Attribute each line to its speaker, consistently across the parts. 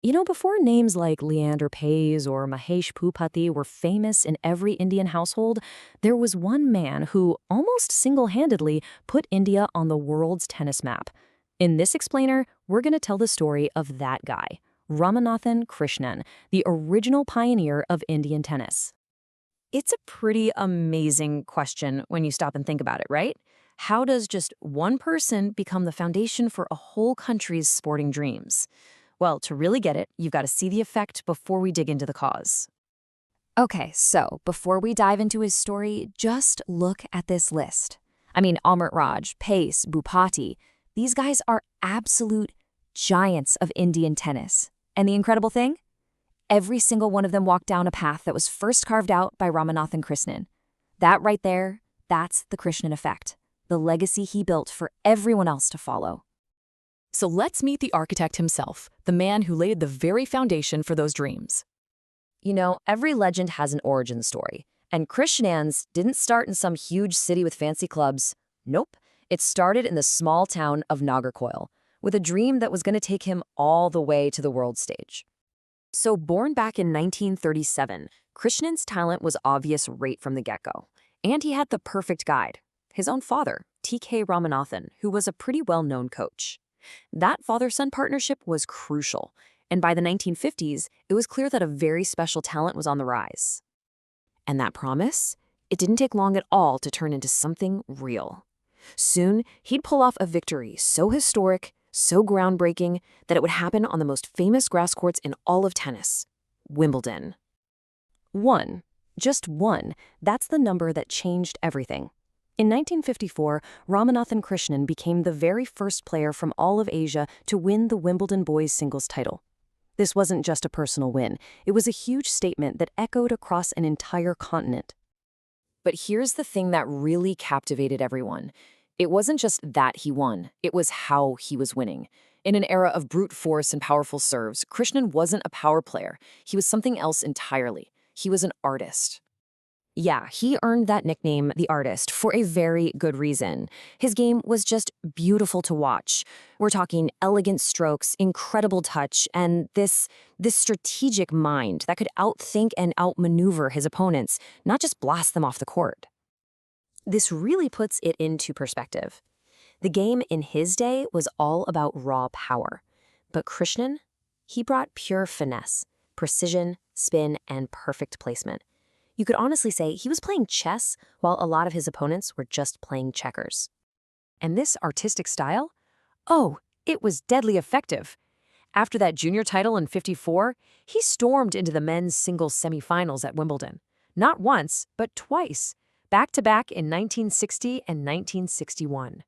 Speaker 1: Before names like Leander Paes or Mahesh Bhupathi were famous in every Indian household, there was one man who almost single-handedly put India on the world's tennis map. In this explainer, we're going to tell the story of that guy, Ramanathan Krishnan, the original pioneer of Indian tennis. It's a pretty amazing question when you stop and think about it, right? How does just one person become the foundation for a whole country's sporting dreams? Well, to really get it, you've got to see the effect before we dig into the cause.
Speaker 2: Okay, so before we dive into his story, just look at this list. Amritraj, Pace, Bhupati, these guys are absolute giants of Indian tennis. And the incredible thing? Every single one of them walked down a path that was first carved out by Ramanathan Krishnan. That right there, that's the Krishnan effect, the legacy he built for everyone else to follow.
Speaker 1: So let's meet the architect himself, the man who laid the very foundation for those dreams. Every legend has an origin story, and Krishnan's didn't start in some huge city with fancy clubs. Nope, it started in the small town of Nagarkoil, with a dream that was going to take him all the way to the world stage. So born back in 1937, Krishnan's talent was obvious right from the get-go, and he had the perfect guide, his own father, T.K. Ramanathan, who was a pretty well-known coach. That father-son partnership was crucial, and by the 1950s, it was clear that a very special talent was on the rise. And that promise? It didn't take long at all to turn into something real. Soon, he'd pull off a victory so historic, so groundbreaking, that it would happen on the most famous grass courts in all of tennis, Wimbledon. One, just one, that's the number that changed everything. In 1954, Ramanathan Krishnan became the very first player from all of Asia to win the Wimbledon boys singles title. This wasn't just a personal win. It was a huge statement that echoed across an entire continent. But here's the thing that really captivated everyone. It wasn't just that he won, it was how he was winning. In an era of brute force and powerful serves, Krishnan wasn't a power player. He was something else entirely. He was an artist. Yeah, he earned that nickname, the artist, for a very good reason. His game was just beautiful to watch. We're talking elegant strokes, incredible touch, and this strategic mind that could outthink and outmaneuver his opponents, not just blast them off the court. This really puts it into perspective. The game in his day was all about raw power. But Krishnan, he brought pure finesse, precision, spin, and perfect placement. You could honestly say he was playing chess while a lot of his opponents were just playing checkers. And this artistic style? Oh, it was deadly effective. After that junior title in '54, he stormed into the men's singles semifinals at Wimbledon. Not once, but twice, back-to-back in 1960 and 1961.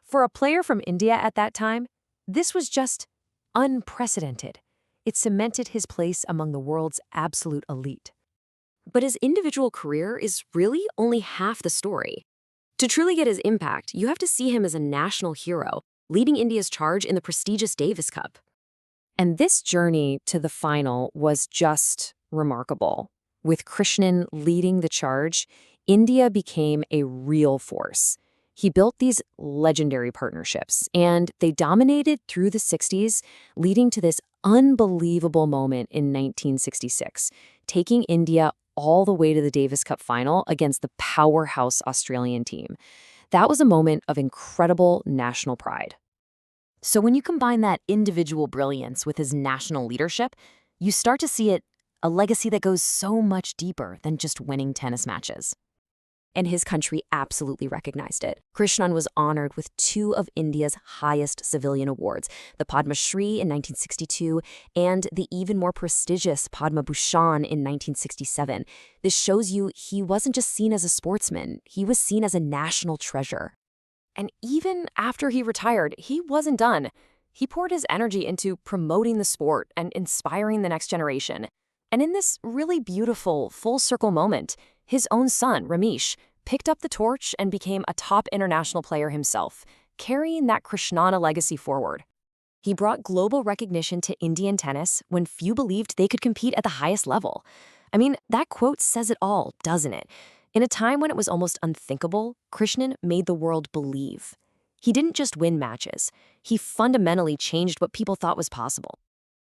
Speaker 1: For a player from India at that time, this was just unprecedented. It cemented his place among the world's absolute elite. But his individual career is really only half the story. To truly get his impact, you have to see him as a national hero, leading India's charge in the prestigious Davis Cup. And this journey to the final was just remarkable. With Krishnan leading the charge, India became a real force. He built these legendary partnerships, and they dominated through the 60s, leading to this unbelievable moment in 1966, taking India all the way to the Davis Cup final against the powerhouse Australian team. That was a moment of incredible national pride. So when you combine that individual brilliance with his national leadership, you start to see a legacy that goes so much deeper than just winning tennis matches. And his country absolutely recognized it. Krishnan was honored with two of India's highest civilian awards, the Padma Shri in 1962 and the even more prestigious Padma Bhushan in 1967. This shows you he wasn't just seen as a sportsman, he was seen as a national treasure. And even after he retired, he wasn't done. He poured his energy into promoting the sport and inspiring the next generation. And in this really beautiful, full-circle moment, his own son, Ramesh, picked up the torch and became a top international player himself, carrying that Krishnana legacy forward. He brought global recognition to Indian tennis when few believed they could compete at the highest level. That quote says it all, doesn't it? In a time when it was almost unthinkable, Krishnan made the world believe. He didn't just win matches. He fundamentally changed what people thought was possible.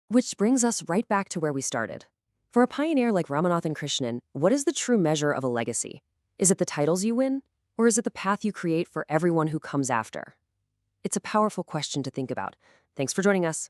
Speaker 1: Which brings us right back to where we started. For a pioneer like Ramanathan Krishnan, what is the true measure of a legacy? Is it the titles you win, or is it the path you create for everyone who comes after? It's a powerful question to think about. Thanks for joining us.